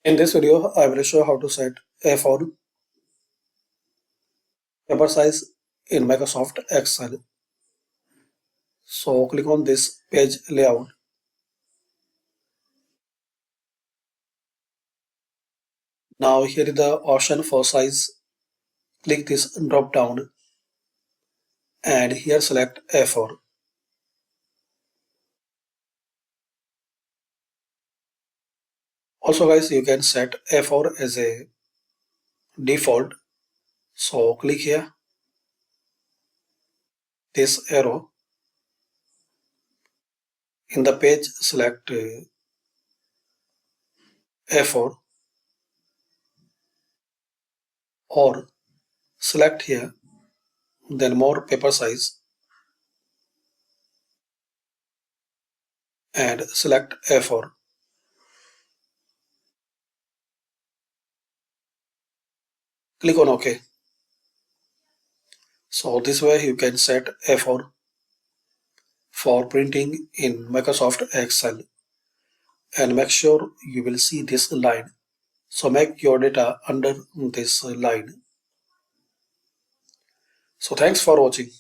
In this video, I will show how to set A4 paper size in Microsoft Excel. So click on this page layout. Now here is the option for size. Click this drop down and here select A4. Also guys, you can set A4 as a default. So click here, this arrow. In the page select A4 or select here, then more paper size and select A4. Click on OK. So this way you can set A4 for printing in Microsoft Excel, and make sure you will see this line. So make your data under this line. So thanks for watching.